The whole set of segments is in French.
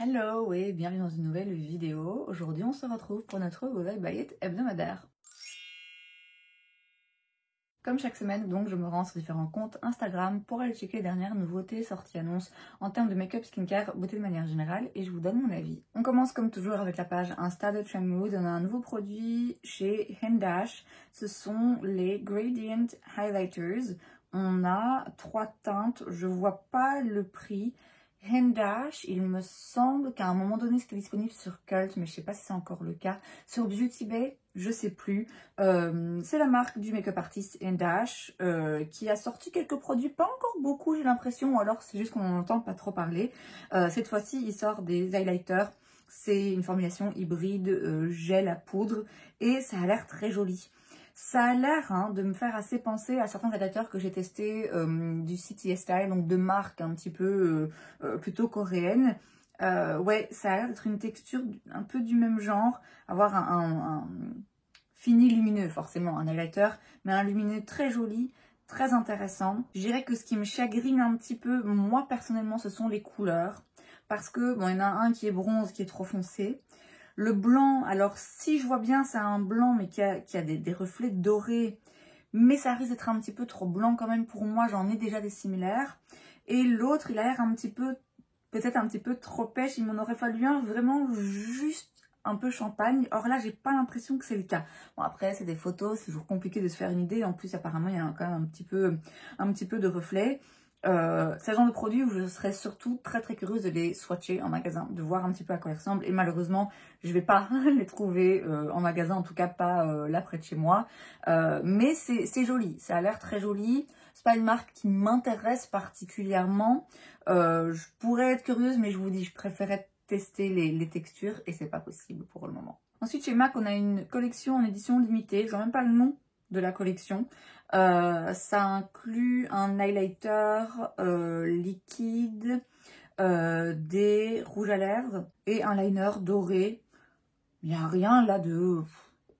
Hello et bienvenue dans une nouvelle vidéo. Aujourd'hui on se retrouve pour notre Volaille by It hebdomadaire. Comme chaque semaine, donc, je me rends sur différents comptes Instagram pour aller checker les dernières nouveautés, sorties, annonces en termes de make-up, skincare, beauté de manière générale et je vous donne mon avis. On commence comme toujours avec la page Insta de Trendmood. On a un nouveau produit chez Hendash. Ce sont les Gradient Highlighters. On a 3 teintes, je vois pas le prix. Hendash, il me semble qu'à un moment donné c'était disponible sur Cult, mais je sais pas si c'est encore le cas. Sur Beauty Bay, je sais plus. C'est la marque du make-up artist Hendash qui a sorti quelques produits, pas encore beaucoup j'ai l'impression, ou alors c'est juste qu'on n'en entend pas trop parler. Cette fois-ci, il sort des highlighters. C'est une formulation hybride gel à poudre et ça a l'air très joli. Ça a l'air de me faire assez penser à certains highlighters que j'ai testés du site YesStyle, donc de marques un petit peu plutôt coréennes. Ouais, ça a l'air d'être une texture un peu du même genre, avoir un fini lumineux forcément, un highlighter, mais un lumineux très joli, très intéressant. Je dirais que ce qui me chagrine un petit peu, moi personnellement, ce sont les couleurs, parce que bon, il y en a un qui est bronze, qui est trop foncé. Le blanc, alors si je vois bien, c'est un blanc mais qui a des reflets dorés, mais ça risque d'être un petit peu trop blanc quand même pour moi, j'en ai déjà des similaires. Et l'autre, il a l'air un petit peu, peut-être un petit peu trop pêche, il m'en aurait fallu un vraiment juste un peu champagne. Or là, j'ai pas l'impression que c'est le cas. Bon, après, c'est des photos, c'est toujours compliqué de se faire une idée. En plus, apparemment, il y a quand même un petit peu de reflets. C'est le genre de produit où je serais surtout très curieuse de les swatcher en magasin, de voir un petit peu à quoi ils ressemblent. Et malheureusement, je vais pas les trouver en magasin, en tout cas pas là près de chez moi. Mais c'est joli, ça a l'air très joli. C'est pas une marque qui m'intéresse particulièrement. Je pourrais être curieuse, mais je vous dis, je préférais tester les textures et c'est pas possible pour le moment. Ensuite, chez MAC, on a une collection en édition limitée. Je vois même pas le nom de la collection. Ça inclut un highlighter liquide, des rouges à lèvres et un liner doré. Il n'y a rien là de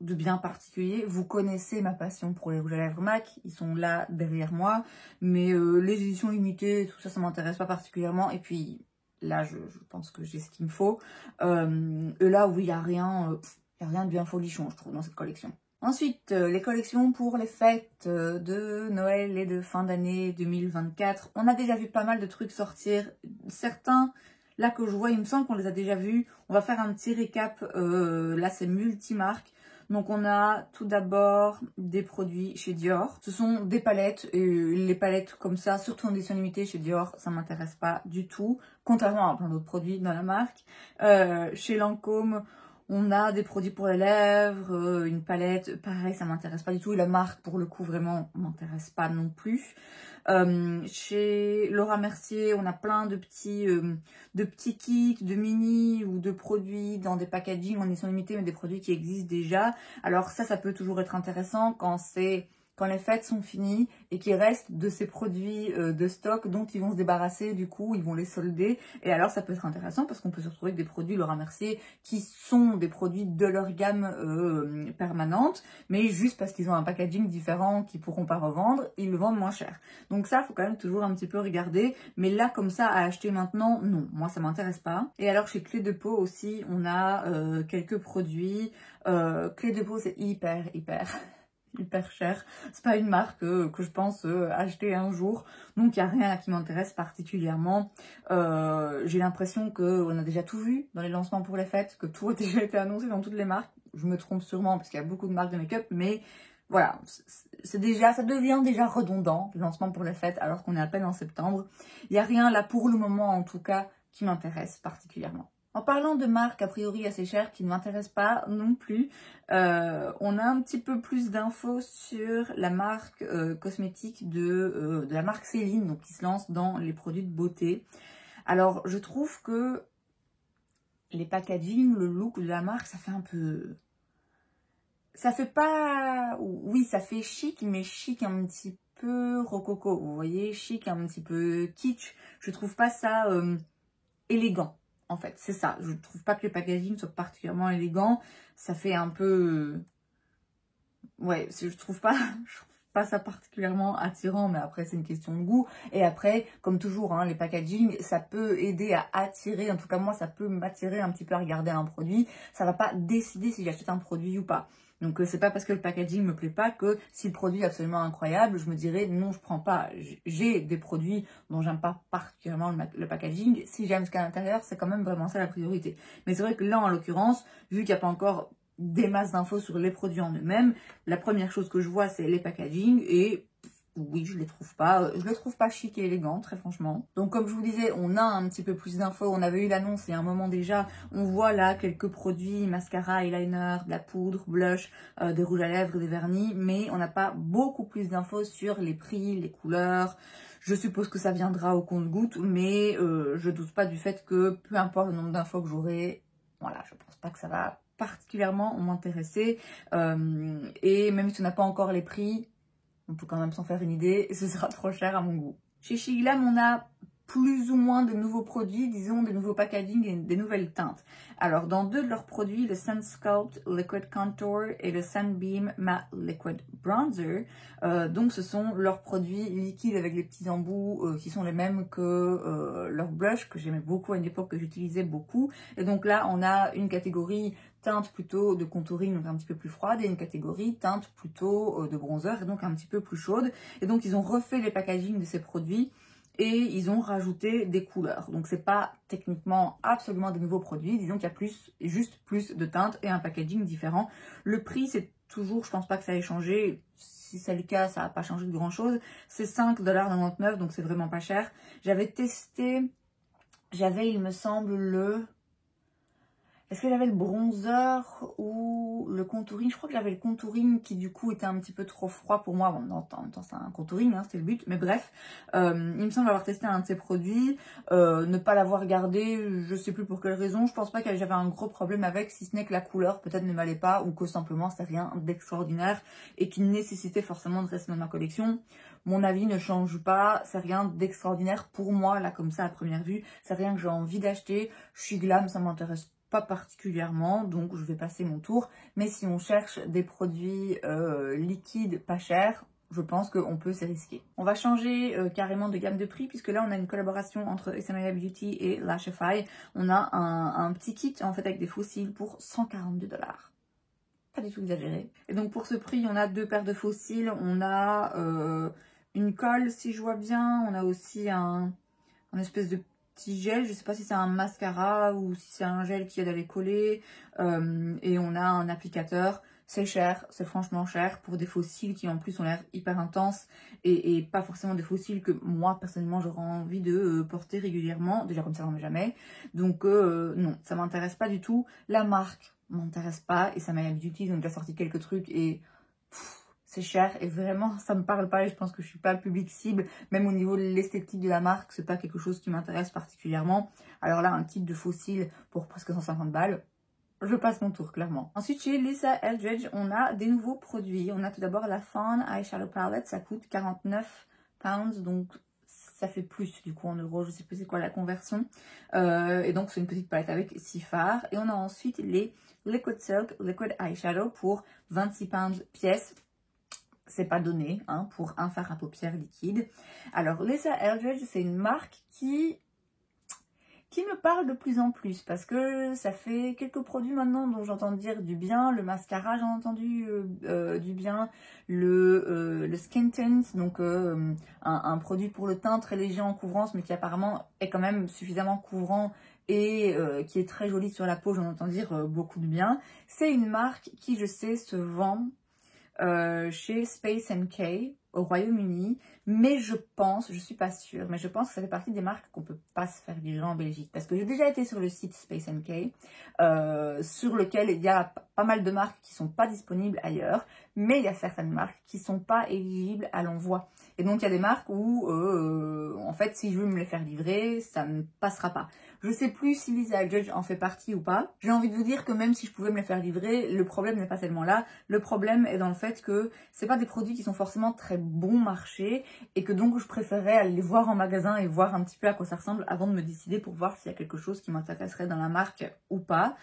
bien particulier. Vous connaissez ma passion pour les rouges à lèvres MAC, ils sont là derrière moi, mais les éditions limitées, tout ça, ça m'intéresse pas particulièrement. Et puis là, je pense que j'ai ce qu'il me faut. Et là, oui, il n'y a rien de bien folichon, je trouve, dans cette collection. Ensuite, les collections pour les fêtes de Noël et de fin d'année 2024. On a déjà vu pas mal de trucs sortir. Certains, là que je vois, il me semble qu'on les a déjà vus. On va faire un petit récap. Là, c'est multimarque. Donc, on a tout d'abord des produits chez Dior. Ce sont des palettes. Et les palettes comme ça, surtout en édition limitée chez Dior, ça m'intéresse pas du tout. Contrairement à plein d'autres produits dans la marque. Chez Lancôme, on a des produits pour les lèvres, une palette, pareil, ça m'intéresse pas du tout. Et la marque, pour le coup, vraiment, m'intéresse pas non plus. Chez Laura Mercier, on a plein de petits kits, de mini ou de produits dans des packaging en édition limitée, mais des produits qui existent déjà. Alors ça peut toujours être intéressant quand les fêtes sont finies et qu'il reste de ces produits de stock dont ils vont se débarrasser, du coup ils vont les solder, et alors ça peut être intéressant parce qu'on peut se retrouver avec des produits Laura Mercier qui sont des produits de leur gamme permanente, mais juste parce qu'ils ont un packaging différent qu'ils pourront pas revendre, ils le vendent moins cher. Donc ça, faut quand même toujours un petit peu regarder, mais là comme ça à acheter maintenant, non, moi ça m'intéresse pas. Et alors chez Clé de Peau aussi, on a quelques produits. Clé de Peau, c'est hyper cher. C'est pas une marque que je pense acheter un jour. Donc il n'y a rien qui m'intéresse particulièrement. J'ai l'impression qu'on a déjà tout vu dans les lancements pour les fêtes, que tout a déjà été annoncé dans toutes les marques. Je me trompe sûrement parce qu'il y a beaucoup de marques de make-up, mais voilà, ça devient déjà redondant, le lancement pour les fêtes, alors qu'on est à peine en septembre. Il n'y a rien là pour le moment en tout cas qui m'intéresse particulièrement. En parlant de marques a priori assez chères qui ne m'intéressent pas non plus, on a un petit peu plus d'infos sur la marque cosmétique de la marque Céline, donc qui se lance dans les produits de beauté. Alors je trouve que les packaging, le look de la marque, ça fait un peu... Ça fait pas... Oui, ça fait chic, mais chic un petit peu rococo, vous voyez, chic un petit peu kitsch. Je trouve pas ça élégant. En fait, c'est ça. Je trouve pas que le packaging soit particulièrement élégant. Ça fait un peu... Ouais, je trouve pas pas ça particulièrement attirant, mais après c'est une question de goût. Et après, comme toujours, hein, les packaging, ça peut aider à attirer, en tout cas moi ça peut m'attirer un petit peu à regarder un produit, ça va pas décider si j'achète un produit ou pas. Donc c'est pas parce que le packaging me plaît pas que si le produit est absolument incroyable, je me dirais non je prends pas. J'ai des produits dont j'aime pas particulièrement le packaging, si j'aime ce qu'il y a à l'intérieur, c'est quand même vraiment ça la priorité. Mais c'est vrai que là en l'occurrence, vu qu'il n'y a pas encore des masses d'infos sur les produits en eux-mêmes, la première chose que je vois c'est les packaging et oui, je les trouve pas chic et élégants, très franchement. Donc comme je vous disais, on a un petit peu plus d'infos, on avait eu l'annonce il y a un moment déjà, on voit là quelques produits, mascara, eyeliner, de la poudre, blush, des rouges à lèvres, des vernis, mais on n'a pas beaucoup plus d'infos sur les prix, les couleurs. Je suppose que ça viendra au compte-gouttes, mais je doute pas du fait que peu importe le nombre d'infos que j'aurai, voilà, je pense pas que ça va particulièrement m'intéresser. Et même si on n'a pas encore les prix, on peut quand même s'en faire une idée et ce sera trop cher à mon goût. Chez Shiglam, on a plus ou moins de nouveaux produits, disons des nouveaux packaging et des nouvelles teintes. Alors dans deux de leurs produits, le Sun Sculpt Liquid Contour et le Sunbeam Matte Liquid Bronzer, donc ce sont leurs produits liquides avec les petits embouts qui sont les mêmes que leur blush que j'aimais beaucoup à une époque, que j'utilisais beaucoup. Et donc là on a une catégorie teinte plutôt de contouring, donc un petit peu plus froide, et une catégorie teinte plutôt de bronzer, et donc un petit peu plus chaude. Et donc ils ont refait les packaging de ces produits et ils ont rajouté des couleurs. Donc c'est pas techniquement absolument des nouveaux produits, disons qu'il y a juste plus de teintes et un packaging différent. Le prix c'est toujours, je pense pas que ça ait changé. Si c'est le cas, ça n'a pas changé de grand chose. C'est 5,99 $, donc c'est vraiment pas cher. J'avais testé, il me semble, est-ce que j'avais le bronzer ou le contouring? Je crois que j'avais le contouring qui du coup était un petit peu trop froid pour moi. Bon, en même temps c'est un contouring, hein, c'était le but. Mais bref, il me semble avoir testé un de ces produits, ne pas l'avoir gardé, je sais plus pour quelle raison. Je pense pas que j'avais un gros problème avec, si ce n'est que la couleur peut-être ne m'allait pas ou que simplement c'était rien d'extraordinaire et qui nécessitait forcément de rester dans ma collection. Mon avis ne change pas, c'est rien d'extraordinaire pour moi, là comme ça à première vue. C'est rien que j'ai envie d'acheter. Je suis glam, ça m'intéresse pas particulièrement, donc je vais passer mon tour. Mais si on cherche des produits liquides pas chers, je pense qu'on peut s'y risquer. On va changer carrément de gamme de prix, puisque là on a une collaboration entre Samaya Beauty et Lashify. On a un petit kit en fait avec des faux cils pour 142 $. Pas du tout exagéré. Et donc pour ce prix, on a deux paires de faux cils, on a une colle si je vois bien, on a aussi un espèce de petit gel, je sais pas si c'est un mascara ou si c'est un gel qui aide à les coller, et on a un applicateur. C'est cher, c'est franchement cher pour des faux cils qui en plus ont l'air hyper intenses et pas forcément des faux cils que moi personnellement j'aurais envie de porter régulièrement, déjà comme ça j'en mets jamais, donc non, ça m'intéresse pas du tout. La marque m'intéresse pas et Samaya Beauty, ils ont déjà sorti quelques trucs et c'est cher et vraiment ça me parle pas et je pense que je suis pas le public cible, même au niveau de l'esthétique de la marque, c'est pas quelque chose qui m'intéresse particulièrement. Alors là, un kit de faux cils pour presque 150 $, je passe mon tour clairement. Ensuite chez Lisa Eldridge, on a des nouveaux produits. On a tout d'abord la Fawn Eyeshadow Palette, ça coûte 49 £, donc ça fait plus du coup en euros, je sais plus c'est quoi la conversion. Et donc c'est une petite palette avec 6 fards. Et on a ensuite les Liquid Silk Liquid Eyeshadow pour 26 € pièce. C'est pas donné hein, pour un fard à paupières liquide. Alors Lisa Eldridge, c'est une marque qui me parle de plus en plus parce que ça fait quelques produits maintenant dont j'entends dire du bien. Le mascara, j'ai entendu du bien. Le Skin Tint, donc un produit pour le teint très léger en couvrance mais qui apparemment est quand même suffisamment couvrant et qui est très joli sur la peau, j'en entends dire beaucoup de bien. C'est une marque qui, je sais, se vend chez Space NK au Royaume-Uni, mais je suis pas sûre, mais je pense que ça fait partie des marques qu'on peut pas se faire livrer en Belgique, parce que j'ai déjà été sur le site Space NK, sur lequel il y a pas mal de marques qui sont pas disponibles ailleurs, mais il y a certaines marques qui sont pas éligibles à l'envoi. Et donc il y a des marques où, en fait, si je veux me les faire livrer, ça ne passera pas. Je sais plus si Lisa Eldridge en fait partie ou pas. J'ai envie de vous dire que même si je pouvais me les faire livrer, le problème n'est pas tellement là. Le problème est dans le fait que c'est pas des produits qui sont forcément très bon marché et que donc je préférerais aller les voir en magasin et voir un petit peu à quoi ça ressemble avant de me décider pour voir s'il y a quelque chose qui m'intéresserait dans la marque ou pas.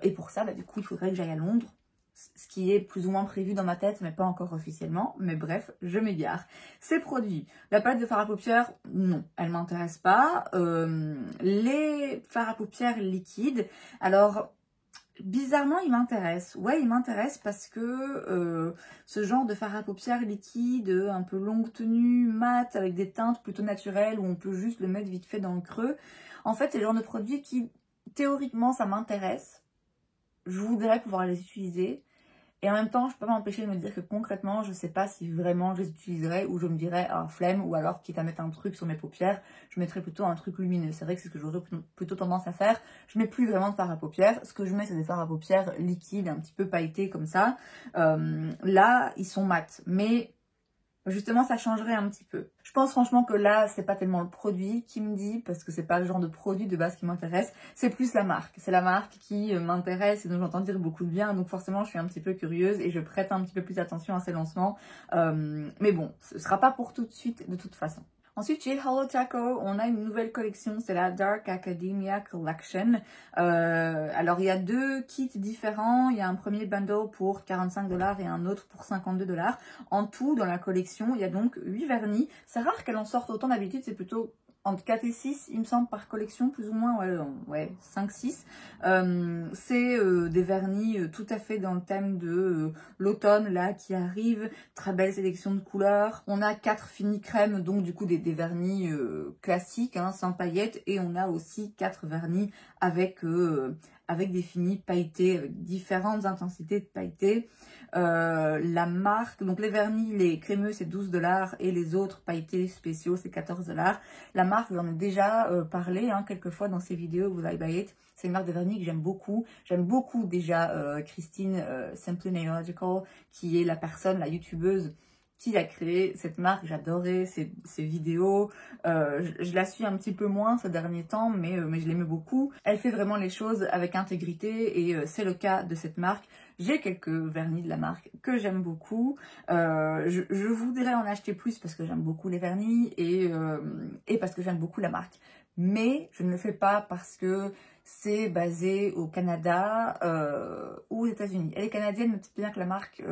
Et pour ça, bah, du coup, il faudrait que j'aille à Londres. ce qui est plus ou moins prévu dans ma tête, mais pas encore officiellement. Mais bref, je m'égare. Ces produits, la palette de fard à paupières, non, elle m'intéresse pas. Les fards à paupières liquides, alors bizarrement, il m'intéresse. Ouais, il m'intéresse parce que ce genre de fard à paupières liquide, un peu longue tenue, mat, avec des teintes plutôt naturelles, où on peut juste le mettre vite fait dans le creux. En fait, c'est le genre de produit qui, théoriquement, ça m'intéresse. Je voudrais pouvoir les utiliser. Et en même temps, je peux pas m'empêcher de me dire que concrètement, je sais pas si vraiment je les utiliserais ou je me dirais ah, flemme, ou alors quitte à mettre un truc sur mes paupières, je mettrais plutôt un truc lumineux. C'est vrai que c'est ce que j'aurais plutôt tendance à faire. Je mets plus vraiment de fard à paupières. Ce que je mets, c'est des fards à paupières liquides, un petit peu pailletés comme ça. Là, ils sont mat, mais justement, ça changerait un petit peu. Je pense franchement que là, c'est pas tellement le produit qui me dit, parce que c'est pas le genre de produit de base qui m'intéresse, c'est plus la marque. C'est la marque qui m'intéresse et dont j'entends dire beaucoup de bien, donc forcément, je suis un petit peu curieuse et je prête un petit peu plus attention à ces lancements. Mais bon, ce sera pas pour tout de suite, de toute façon. Ensuite, chez Hello Taco, on a une nouvelle collection, c'est la Dark Academia Collection. Alors, il y a 2 kits différents. Il y a un premier bundle pour 45 $ et un autre pour 52 $. En tout, dans la collection, il y a donc 8 vernis. C'est rare qu'elle en sorte autant, d'habitude, c'est plutôt entre 4 et 6, il me semble, par collection, plus ou moins, ouais 5-6. C'est des vernis tout à fait dans le thème de l'automne, là, qui arrive. Très belle sélection de couleurs. On a 4 finis crème, donc du coup des vernis classiques, hein, sans paillettes. Et on a aussi 4 vernis avec des finis pailletés, avec différentes intensités de pailletés. La marque, donc les vernis, les crémeux c'est 12 $ et les autres pailletés spéciaux c'est 14 $. La marque, j'en ai déjà parlé quelques fois dans ces vidéos, vous I Buy It. C'est une marque de vernis que j'aime beaucoup. J'aime beaucoup déjà Christine Simply Nailogical, qui est la personne, la youtubeuse qui a créé cette marque. J'adorais ses vidéos. Je la suis un petit peu moins ces derniers temps, mais je l'aimais beaucoup. Elle fait vraiment les choses avec intégrité et c'est le cas de cette marque. J'ai quelques vernis de la marque que j'aime beaucoup. Je voudrais en acheter plus parce que j'aime beaucoup les vernis et parce que j'aime beaucoup la marque. Mais je ne le fais pas parce que c'est basé au Canada ou aux États-Unis. Elle est canadienne, mais peut-être bien que la marque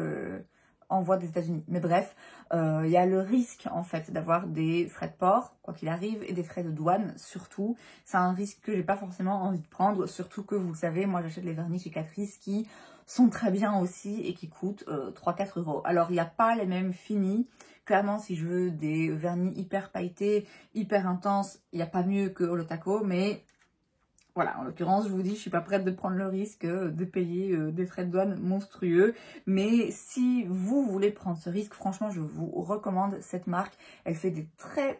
envoie des États-Unis. Mais bref, il y a le risque en fait d'avoir des frais de port, quoi qu'il arrive, et des frais de douane surtout. C'est un risque que j'ai pas forcément envie de prendre, surtout que vous le savez, moi j'achète les vernis chez Catrice qui sont très bien aussi et qui coûtent 3-4 €. Alors il n'y a pas les mêmes finis. Clairement, si je veux des vernis hyper pailletés, hyper intenses, il n'y a pas mieux que Hello Taco, mais voilà, en l'occurrence, je vous dis, je suis pas prête de prendre le risque de payer des frais de douane monstrueux. Mais si vous voulez prendre ce risque, franchement, je vous recommande cette marque. Elle fait des très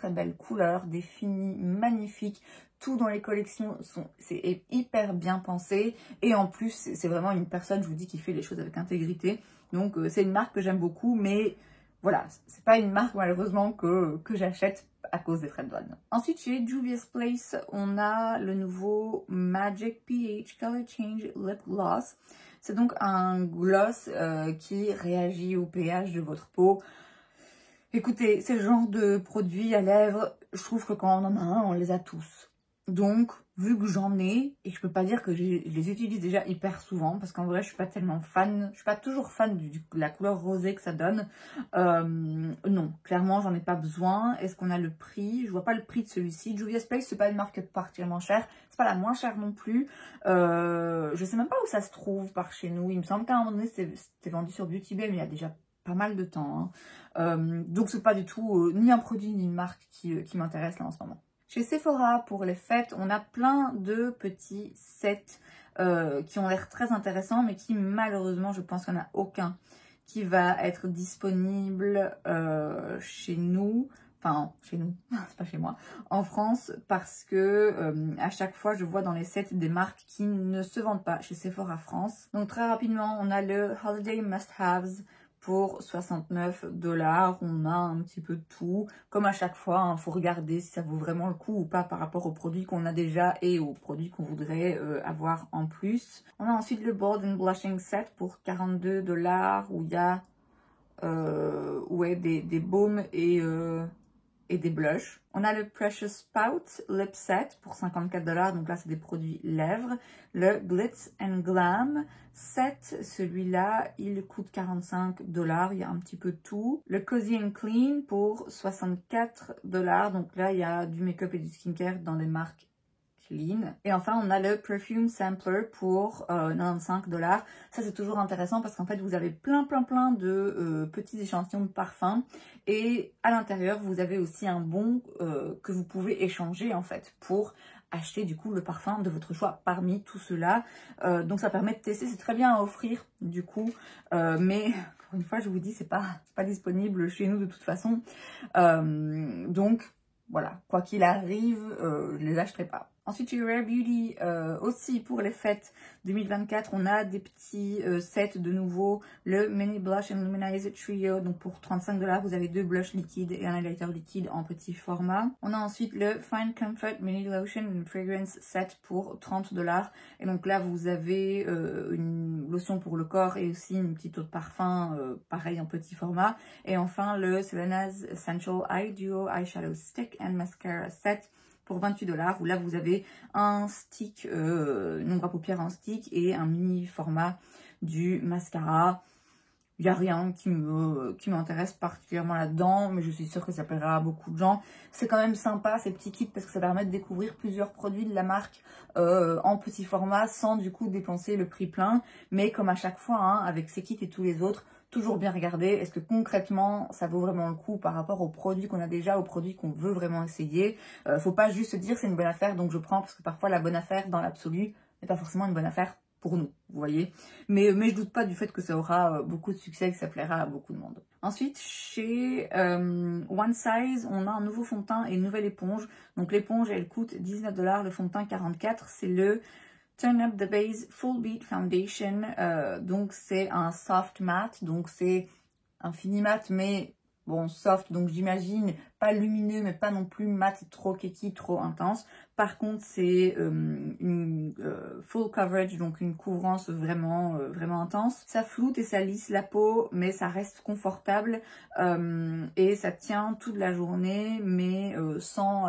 belles couleurs, des finis magnifiques. Tout dans les collections, c'est hyper bien pensé. Et en plus, c'est vraiment une personne, je vous dis, qui fait les choses avec intégrité. Donc, c'est une marque que j'aime beaucoup, mais voilà, c'est pas une marque malheureusement que j'achète à cause des frais de douane. Ensuite, chez Juvia's Place, on a le nouveau Magic PH Color Change Lip Gloss. C'est donc un gloss qui réagit au pH de votre peau. Écoutez, c'est le genre de produit à lèvres, je trouve que quand on en a un, on les a tous. Donc, vu que j'en ai, et je peux pas dire que je les utilise déjà hyper souvent, parce qu'en vrai, je suis pas tellement fan, je suis pas toujours fan de la couleur rosée que ça donne. Non, clairement, j'en ai pas besoin. Est-ce qu'on a le prix? Je vois pas le prix de celui-ci. Juvia's Place, c'est pas une marque particulièrement chère. C'est pas la moins chère non plus. Je sais même pas où ça se trouve par chez nous. Il me semble qu'à un moment donné, c'était vendu sur Beauty Bay, mais il y a déjà pas mal de temps. Donc, c'est pas du tout ni un produit ni une marque qui m'intéresse là en ce moment. Chez Sephora, pour les fêtes, on a plein de petits sets qui ont l'air très intéressants, mais qui malheureusement, je pense qu'il n'y en a aucun qui va être disponible chez nous. Enfin, chez nous, c'est pas chez moi, en France, parce que à chaque fois, je vois dans les sets des marques qui ne se vendent pas chez Sephora France. Donc très rapidement, on a le Holiday Must-Haves pour 69 $. On a un petit peu de tout. Comme à chaque fois, faut regarder si ça vaut vraiment le coup ou pas par rapport aux produits qu'on a déjà et aux produits qu'on voudrait avoir en plus. On a ensuite le Bold and Blushing Set pour 42 $, où il y a ouais, des baumes et et des blushs. On a le Precious Pout Lip Set pour 54 $, donc là c'est des produits lèvres. Le Glitz and Glam Set, celui-là il coûte 45 $, il y a un petit peu de tout. Le Cozy and Clean pour 64 $, donc là il y a du make-up et du skincare dans des marques clean. Et enfin, on a le Perfume Sampler pour 95 $. Ça, c'est toujours intéressant parce qu'en fait, vous avez plein de petits échantillons de parfums. Et à l'intérieur, vous avez aussi un bon que vous pouvez échanger en fait pour acheter du coup le parfum de votre choix parmi tout cela. Donc ça permet de tester, c'est très bien à offrir du coup. Mais encore une fois, je vous dis, c'est pas disponible chez nous de toute façon. Donc voilà, quoi qu'il arrive, je les achèterai pas. Ensuite, chez Rare Beauty, aussi pour les fêtes 2024, on a des petits sets de nouveau. Le Mini Blush and Luminize Trio, donc pour 35 $, vous avez 2 blushs liquides et un highlighter liquide en petit format. On a ensuite le Fine Comfort Mini Lotion and Fragrance Set pour 30 $. Et donc là, vous avez une lotion pour le corps et aussi une petite eau de parfum, pareil en petit format. Et enfin, le Selena's Essential Eye Duo Eyeshadow Stick and Mascara Set pour 28 $, où là vous avez un stick, une ombre à paupières en stick et un mini format du mascara. Il n'y a rien qui m'intéresse particulièrement là-dedans, mais je suis sûre que ça plaira à beaucoup de gens. C'est quand même sympa ces petits kits parce que ça permet de découvrir plusieurs produits de la marque en petit format sans du coup dépenser le prix plein. Mais comme à chaque fois, hein, avec ces kits et tous les autres, toujours bien regarder, est-ce que concrètement ça vaut vraiment le coup par rapport aux produits qu'on a déjà, aux produits qu'on veut vraiment essayer. Faut pas juste se dire c'est une bonne affaire donc je prends, parce que parfois la bonne affaire dans l'absolu n'est pas forcément une bonne affaire pour nous, vous voyez. Mais je doute pas du fait que ça aura beaucoup de succès et que ça plaira à beaucoup de monde. Ensuite, chez One Size, on a un nouveau fond de teint et une nouvelle éponge. Donc l'éponge, elle coûte 19 $, le fond de teint 44 $. C'est le Turn Up the Base Full Beat Foundation. Donc c'est un soft matte, donc c'est un fini mat, mais bon, soft, donc j'imagine pas lumineux, mais pas non plus mat, trop keki, trop intense. Par contre, c'est une full coverage, donc une couvrance vraiment intense. Ça floute et ça lisse la peau, mais ça reste confortable et ça tient toute la journée, mais sans